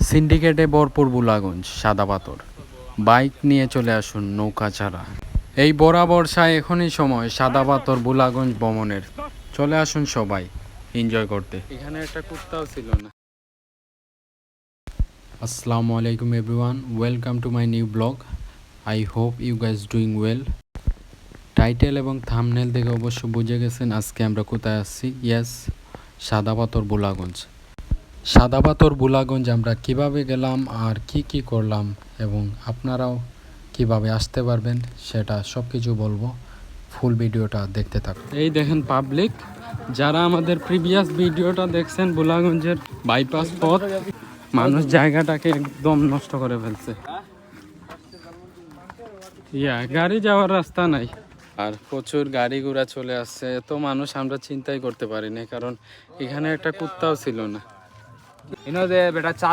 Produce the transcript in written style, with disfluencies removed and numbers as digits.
সিন্ডিকেটে ভরপুর বুলাগঞ্জ সাদা পাথর। বাইক নিয়ে চলে আসুন নৌকা ছাড়া। এই বড়া বর্ষায় এখনই সময় সাদা পাথর বুলাগঞ্জ ভ্রমণের। চলে আসুন সবাই এনজয় করতে। এখানে একটা কুত্তাও ছিল না। আসসালামু আলাইকুম everyone, welcome to my new blog. I hope you guys doing well. Title এবং থাম্বনেল দেখে অবশ্য বুঝে গেছেন আজকে আমরা কোথায় আসছি। ইয়েস, সাদা পাথর বুলাগঞ্জ। সাদা পাথর বুলাগঞ্জ আমরা কিভাবে গেলাম আর কি করলাম এবং আপনারাও কিভাবে আসতে পারবেন সেটা সব কিছু বলবো। ফুল ভিডিওটা দেখতে থাকুন। এই দেখেন পাবলিক, যারা আমাদের প্রিভিয়াস ভিডিওটা দেখছেন বুলাগঞ্জের বাইপাস পথ, মানুষ জায়গাটাকে একদম নষ্ট করে ফেলছে। গাড়ি যাওয়ার রাস্তা নাই আর প্রচুর গাড়ি ঘোড়া চলে আসছে। এত মানুষ আমরা চিন্তাই করতে পারিনি, কারণ এখানে একটা কুত্তাও ছিল না। বেটা চা